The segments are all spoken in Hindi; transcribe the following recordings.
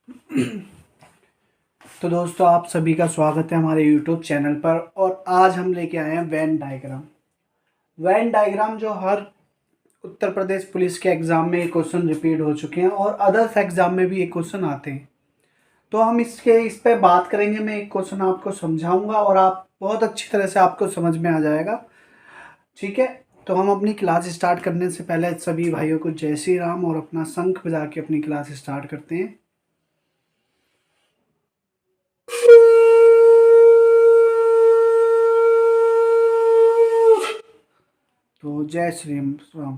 तो दोस्तों, आप सभी का स्वागत है हमारे YouTube चैनल पर। और आज हम लेके आए हैं वेन डायग्राम। वेन डायग्राम जो हर उत्तर प्रदेश पुलिस के एग्ज़ाम में ये क्वेश्चन रिपीट हो चुके हैं और अदर्स एग्ज़ाम में भी ये क्वेश्चन आते हैं। तो हम इस पे बात करेंगे। मैं एक क्वेश्चन आपको समझाऊंगा और आप बहुत अच्छी तरह से आपको समझ में आ जाएगा। ठीक है, तो हम अपनी क्लास स्टार्ट करने से पहले सभी भाइयों को जय श्री राम और अपना शंख बजा के अपनी क्लास स्टार्ट करते हैं। तो जय श्री राम।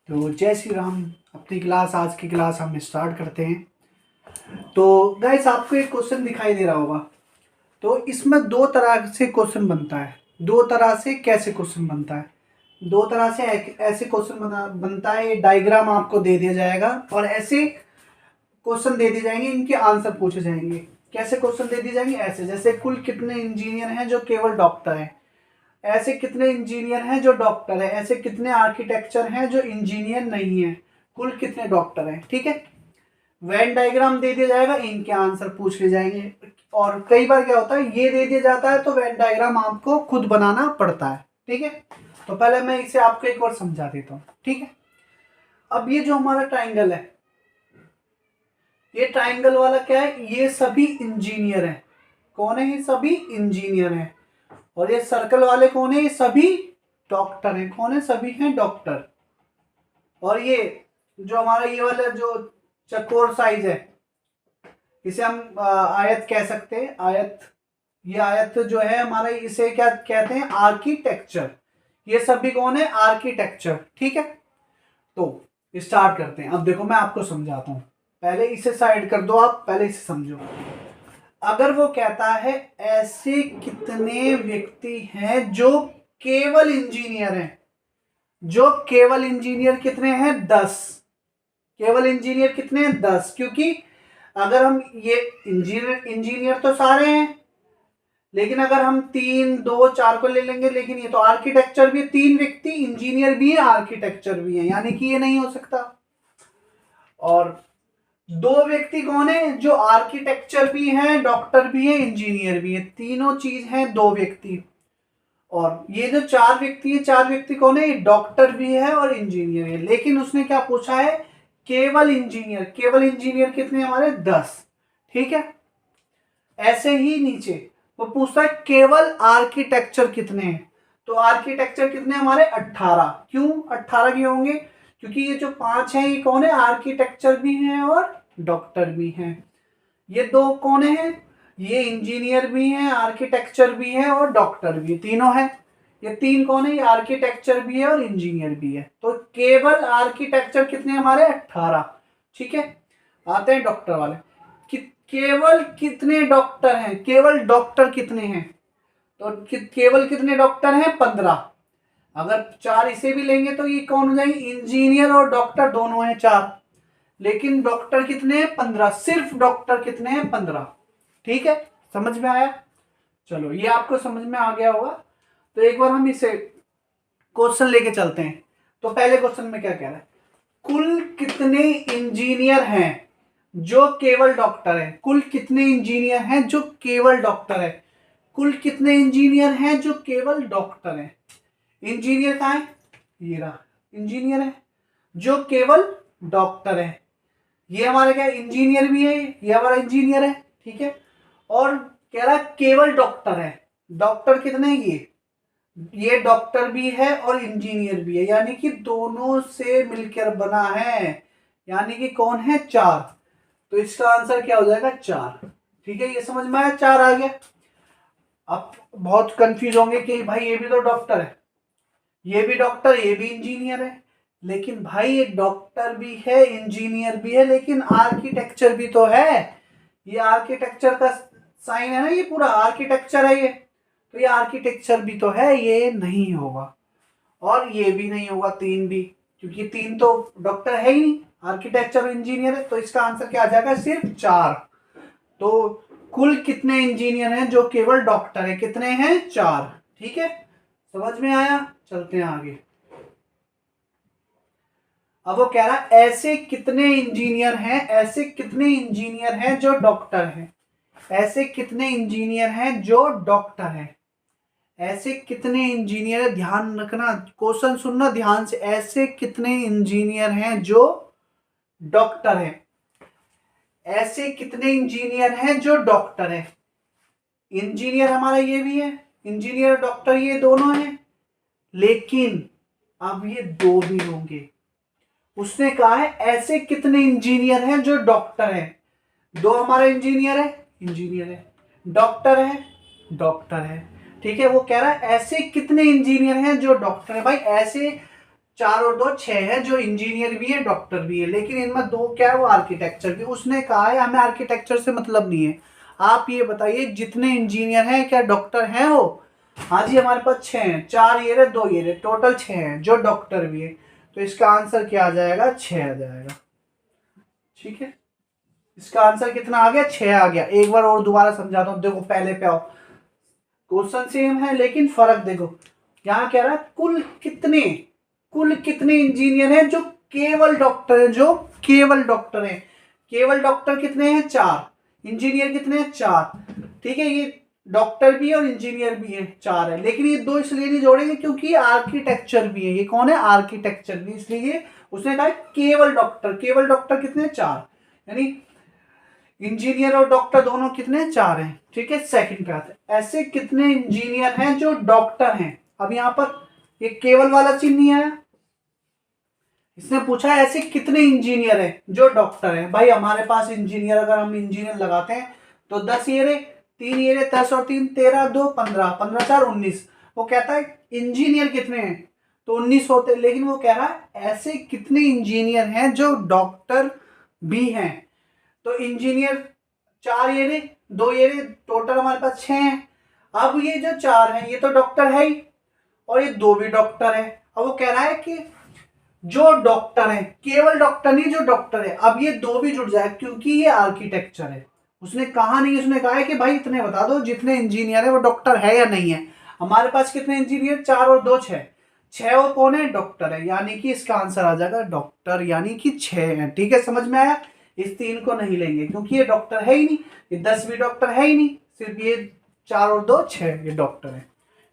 तो जय श्री राम। अपनी क्लास, आज की क्लास हम स्टार्ट करते हैं। तो गाइस, आपको एक क्वेश्चन दिखाई दे रहा होगा। तो इसमें दो तरह से क्वेश्चन बनता है। दो तरह से कैसे क्वेश्चन बनता है? दो तरह से ऐसे क्वेश्चन बनता है। डायग्राम आपको दे दिया जाएगा और ऐसे क्वेश्चन दे दिए जाएंगे, इनके आंसर पूछे जाएंगे। कैसे क्वेश्चन दे दिए जाएंगे? ऐसे, जैसे कुल कितने इंजीनियर हैं जो केवल डॉक्टर हैं। ऐसे कितने इंजीनियर हैं जो डॉक्टर है। ऐसे कितने आर्किटेक्चर हैं जो इंजीनियर नहीं है। कुल कितने डॉक्टर हैं। ठीक है, वेन डायग्राम दे दिया जाएगा, इनके आंसर पूछ ले जाएंगे। और कई बार क्या होता है, ये दे दिया जाता है तो वेन डायग्राम आपको खुद बनाना पड़ता है। ठीक है, तो पहले मैं इसे आपको एक बार समझा देता हूँ। ठीक है, अब ये जो हमारा ट्राइंगल है, ये ट्राइंगल वाला क्या है? ये सभी इंजीनियर हैं। कौन है? ये सभी इंजीनियर हैं। और ये सर्कल वाले कौन है? ये सभी डॉक्टर हैं। कौन है? सभी हैं डॉक्टर। और ये जो हमारा ये वाला जो चकोर साइज है, इसे हम आयत कह सकते हैं। आयत, ये आयत जो है हमारा, इसे क्या कहते हैं? आर्किटेक्चर। ये सभी कौन है? आर्किटेक्चर। ठीक है, तो स्टार्ट करते हैं। अब देखो, मैं आपको समझाता हूं। पहले इसे साइड कर दो, आप पहले इसे समझो। अगर वो कहता है ऐसे कितने व्यक्ति हैं जो केवल इंजीनियर हैं, जो केवल इंजीनियर कितने हैं? 10। केवल इंजीनियर कितने हैं? 10। क्योंकि अगर हम ये इंजीनियर तो सारे हैं, लेकिन अगर हम 3, 2, 4 को ले लेंगे, लेकिन ये तो आर्किटेक्चर भी है। 3 व्यक्ति इंजीनियर भी है, आर्किटेक्चर भी है, यानी कि ये नहीं हो सकता। और 2 व्यक्ति कौन है? जो आर्किटेक्चर भी है, डॉक्टर भी है, इंजीनियर भी है। तीनों चीज है 2 व्यक्ति। और ये जो 4 व्यक्ति है, 4 व्यक्ति कौन है? डॉक्टर भी है और इंजीनियर है। लेकिन उसने क्या पूछा है? केवल इंजीनियर। केवल इंजीनियर कितने हमारे? 10। ठीक है, ऐसे ही नीचे वो पूछता है केवल आर्किटेक्चर कितने हैं। तो आर्किटेक्चर कितने हमारे? 18। क्यों 18 क्यों होंगे? क्योंकि ये जो 5 हैं, ये कौन है? आर्किटेक्चर भी हैं और डॉक्टर भी हैं। ये 2 कौन है? ये इंजीनियर भी हैं, आर्किटेक्चर भी है और डॉक्टर भी, तीनों है। ये 3 कौन है? ये आर्किटेक्चर भी है और इंजीनियर भी है। तो केवल आर्किटेक्चर कितने हमारे? 18। ठीक है, आते हैं डॉक्टर वाले। कि केवल कितने डॉक्टर हैं? केवल डॉक्टर कितने हैं? तो केवल कितने डॉक्टर हैं? 15। अगर 4 इसे भी लेंगे तो ये कौन हो जाएंगे? इंजीनियर और डॉक्टर दोनों हैं 4। लेकिन डॉक्टर कितने हैं? 15। सिर्फ डॉक्टर कितने हैं? 15। ठीक है, समझ में आया? चलो, ये आपको समझ में आ गया होगा। तो एक बार हम इसे क्वेश्चन लेके चलते हैं। तो पहले क्वेश्चन में क्या कह रहा है? कुल कितने इंजीनियर हैं जो केवल डॉक्टर है? कुल कितने इंजीनियर हैं जो केवल डॉक्टर है? कुल कितने इंजीनियर हैं जो केवल डॉक्टर है? इंजीनियर कहाँ है? ये रहा, इंजीनियर है जो केवल डॉक्टर है। ये हमारा क्या? इंजीनियर भी है, ये हमारा इंजीनियर है। ठीक है, और कह रहा है केवल डॉक्टर है। डॉक्टर कितने हैं? ये डॉक्टर भी है और इंजीनियर भी है, यानी कि दोनों से मिलकर बना है। यानी कि कौन है? 4। तो इसका आंसर क्या हो जाएगा? 4। ठीक है, ये समझ में आया? 4 आ गया। अब बहुत कंफ्यूज होंगे कि भाई ये भी तो डॉक्टर है, ये भी डॉक्टर, ये भी इंजीनियर है। लेकिन भाई, ये डॉक्टर भी है, इंजीनियर भी है, लेकिन आर्किटेक्चर भी तो है। ये आर्किटेक्चर का साइन है ना, ये पूरा आर्किटेक्चर है ये। तो ये आर्किटेक्चर भी तो है, ये नहीं होगा। और ये भी नहीं होगा, 3 भी, क्योंकि 3 तो डॉक्टर है ही नहीं, आर्किटेक्चर इंजीनियर है। तो इसका आंसर क्या आ जाएगा? सिर्फ 4। तो कुल कितने इंजीनियर हैं जो केवल डॉक्टर है? कितने हैं? 4। ठीक है, समझ में आया? चलते हैं आगे। अब वो कह रहा है ऐसे कितने इंजीनियर हैं, ऐसे कितने इंजीनियर हैं जो डॉक्टर हैं, ऐसे कितने इंजीनियर हैं जो डॉक्टर हैं, ऐसे कितने इंजीनियर है, ध्यान रखना, क्वेश्चन सुनना ध्यान से, ऐसे कितने इंजीनियर हैं जो डॉक्टर हैं, ऐसे कितने इंजीनियर हैं जो डॉक्टर हैं। इंजीनियर हमारा ये भी है, इंजीनियर डॉक्टर ये दोनों हैं, लेकिन अब ये दो भी होंगे। उसने कहा है ऐसे कितने इंजीनियर हैं जो डॉक्टर हैं, दो हमारा इंजीनियर है, इंजीनियर है, डॉक्टर है, डॉक्टर है, ठीक है। वो कह रहा है ऐसे कितने इंजीनियर हैं जो डॉक्टर है। भाई ऐसे 4 और 2 6 है जो इंजीनियर भी है डॉक्टर भी है, लेकिन इनमें दो क्या है वो आर्किटेक्चर की। उसने कहा है हमें आर्किटेक्चर से मतलब नहीं है, आप ये बताइए जितने इंजीनियर हैं क्या डॉक्टर हैं वो। हाँ जी हमारे पास 6 हैं, 4 ये रहे 2 ये रहे, टोटल 6 हैं जो डॉक्टर भी है। तो इसका आंसर क्या आ जाएगा, 6 आ जाएगा, ठीक है। इसका आंसर कितना आ गया, 6 आ गया। एक बार और दोबारा समझाता हूं, देखो पहले पे आओ, क्वेश्चन सेम है लेकिन फर्क देखो। यहां कह रहा है कुल कितने इंजीनियर हैं जो केवल डॉक्टर हैं, जो केवल डॉक्टर हैं। केवल डॉक्टर कितने हैं, 4। इंजीनियर कितने हैं, 4। ठीक है, ये डॉक्टर भी है और इंजीनियर भी है, 4 है। लेकिन ये दो इसलिए नहीं जोड़ेंगे क्योंकि आर्किटेक्चर भी है। ये कौन है, आर्किटेक्चर भी, इसलिए उसने कहा केवल डॉक्टर। केवल डॉक्टर कितने हैं, 4, यानी इंजीनियर और डॉक्टर दोनों कितने, 4 हैं, ठीक है। सेकंड पे आते हैं, ऐसे कितने इंजीनियर हैं जो डॉक्टर हैं। अब यहां पर ये केवल वाला चिन्ह नहीं आया, इसने पूछा है ऐसे कितने इंजीनियर हैं जो डॉक्टर हैं। भाई हमारे पास इंजीनियर, अगर हम इंजीनियर लगाते हैं तो 10 ये रहे, 3 ये रहे, 10 और 3 13, 2 15, 15 4 19। वो कहता है इंजीनियर कितने हैं, तो 19 होते, लेकिन वो कह रहा है ऐसे कितने इंजीनियर हैं जो डॉक्टर भी हैं। तो इंजीनियर 4 ये रहे, 2 ये रहे, टोटल हमारे पास 6 हैं। अब ये जो 4 हैं ये तो डॉक्टर है ही, और ये 2 भी डॉक्टर है। अब वो कह रहा है कि जो डॉक्टर है, केवल डॉक्टर नहीं, जो डॉक्टर है, अब ये 2 भी जुड़ जाए क्योंकि ये आर्किटेक्चर है। उसने कहा नहीं, उसने कहा है कि भाई इतने बता दो जितने इंजीनियर है वो डॉक्टर है या नहीं है। हमारे पास कितने इंजीनियर, 4 और 2 6, 6 और कौन है, डॉक्टर है, यानी कि इसका आंसर आ जाएगा डॉक्टर, यानी कि 6 है। ठीक है, समझ में आया। इस 3 को नहीं लेंगे क्योंकि ये डॉक्टर है ही नहीं, ये 10 भी डॉक्टर है ही नहीं, सिर्फ ये 4 और 2 6 ये डॉक्टर है।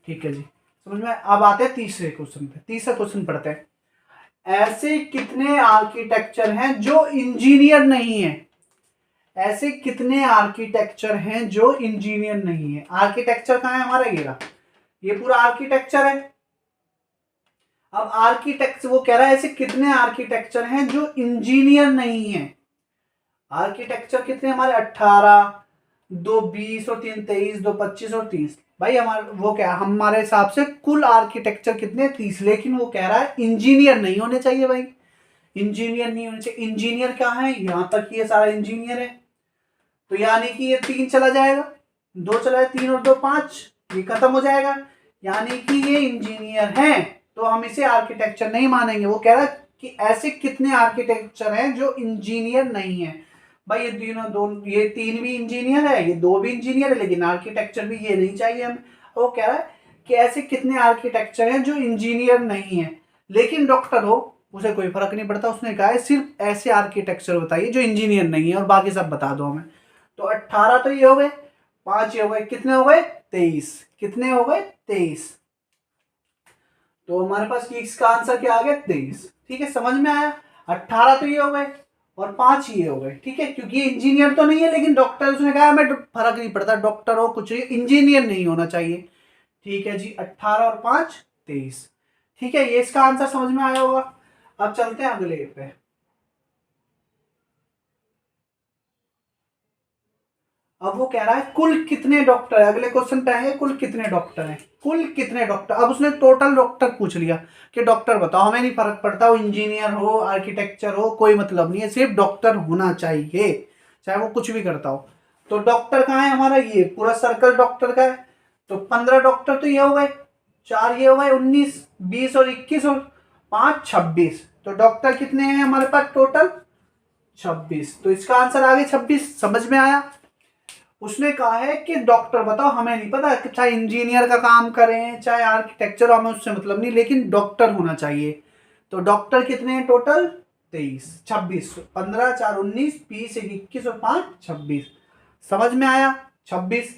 ठीक है जी, समझ में। अब आते हैं तीसरे क्वेश्चन पे। तीसरा क्वेश्चन पढ़ते हैं, ऐसे कितने आर्किटेक्चर हैं जो इंजीनियर नहीं है। ऐसे कितने आर्किटेक्चर हैं जो इंजीनियर नहीं है। आर्किटेक्चर कहां है हमारा, ये पूरा आर्किटेक्चर है। अब आर्किटेक्चर वो कह रहा है ऐसे कितने आर्किटेक्चर हैं जो इंजीनियर नहीं है। आर्किटेक्चर कितने हमारे, 18, 2 20 और 3 23, 2 25 और 30। भाई हमारे वो क्या, हमारे हिसाब से कुल आर्किटेक्चर कितने, 30। लेकिन वो कह रहा है इंजीनियर नहीं होने चाहिए। भाई इंजीनियर नहीं होने चाहिए। इंजीनियर क्या है, यहां तक ये सारा इंजीनियर है, तो यानी कि ये 3 चला जाएगा, 2 चला जाए, 3 और 2 5, ये खत्म हो जाएगा, यानी कि ये इंजीनियर हैं, तो हम इसे आर्किटेक्चर नहीं मानेंगे। वो कह रहा है कि ऐसे कितने आर्किटेक्चर हैं जो इंजीनियर नहीं है। भाई ये तीनों, दो ये 3 भी इंजीनियर है, ये 2 भी इंजीनियर है, लेकिन आर्किटेक्चर भी ये नहीं चाहिए हमें। वो कह रहा है कि ऐसे कितने आर्किटेक्चर हैं जो इंजीनियर नहीं है लेकिन डॉक्टर हो, उसे कोई फर्क नहीं पड़ता। उसने कहा है सिर्फ ऐसे आर्किटेक्चर बताइए जो इंजीनियर नहीं है और बाकी सब बता दो हमें। तो 18 तो ये हो गए, 5 ये हो गए, कितने हो गए, 23। कितने हो गए, 23। तो हमारे पास इसका आंसर क्या आ गया, 23। ठीक है, समझ में आया। 18 तो ये हो गए और 5 ये हो गए, ठीक है, क्योंकि ये इंजीनियर तो नहीं है लेकिन डॉक्टर, उसने कहा हमें फर्क नहीं पड़ता, डॉक्टर हो कुछ, इंजीनियर नहीं होना चाहिए। ठीक है जी, 18 और 5 23। ठीक है, ये इसका आंसर समझ में आया होगा। अब चलते हैं अगले पे। अब वो कह रहा है कुल कितने डॉक्टर है। अगले क्वेश्चन पे आएंगे, कुल कितने डॉक्टर हैं, कुल कितने डॉक्टर। अब उसने टोटल डॉक्टर पूछ लिया कि डॉक्टर बताओ, हमें नहीं फर्क पड़ता वो इंजीनियर हो आर्किटेक्चर हो, कोई मतलब नहीं है, सिर्फ डॉक्टर होना चाहिए, चाहे वो कुछ भी करता हो। तो डॉक्टर कहाँ है हमारा, ये पूरा सर्कल डॉक्टर का है। तो 15 डॉक्टर तो ये हो गए, 4 ये हो गए, 19 20 और 21 और 5 26। तो डॉक्टर कितने हैं हमारे पास टोटल, 26। तो इसका आंसर आ गया 26। समझ में आया। उसने कहा है कि डॉक्टर बताओ, हमें नहीं पता कि चाहे इंजीनियर का काम करें चाहे आर्किटेक्चर, हमें उससे मतलब नहीं, लेकिन डॉक्टर होना चाहिए। तो डॉक्टर कितने हैं टोटल, 23, 26, 15, 4, 19, 20, 21 और 5, 26। समझ में आया? 26।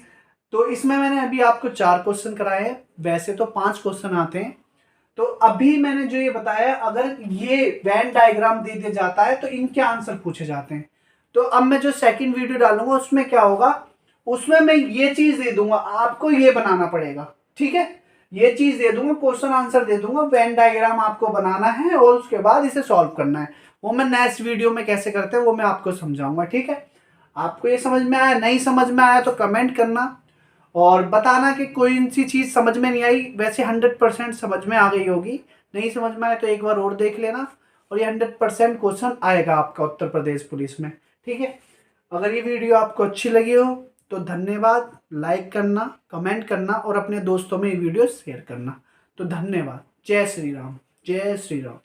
तो इसमें मैंने अभी आपको 4 क्वेश्चन कराए हैं, वैसे तो 5 क्वेश्चन आते हैं। तो अभी मैंने जो ये बताया, अगर ये वेन डायग्राम दे दिया जाता है तो इनके आंसर पूछे जाते हैं। तो अब मैं जो सेकंड वीडियो डालूंगा उसमें क्या होगा, उसमें मैं ये चीज दे दूंगा, आपको ये बनाना पड़ेगा। ठीक है, ये चीज दे दूंगा, क्वेश्चन आंसर दे दूंगा, वेन डायग्राम आपको बनाना है और उसके बाद इसे सॉल्व करना है। वो मैं नेक्स्ट वीडियो में कैसे करते हैं वो मैं आपको समझाऊंगा। ठीक है, आपको ये समझ में आया? नहीं समझ में आया तो कमेंट करना और बताना कि कोई सी चीज़ समझ में नहीं आई। वैसे 100% समझ में आ गई होगी, नहीं समझ में आया तो एक बार और देख लेना। और ये 100% क्वेश्चन आएगा आपका उत्तर प्रदेश पुलिस में। ठीक है, अगर ये वीडियो आपको अच्छी लगी हो तो धन्यवाद, लाइक करना, कमेंट करना और अपने दोस्तों में ये वीडियो शेयर करना। तो धन्यवाद। जय श्री राम, जय श्री राम।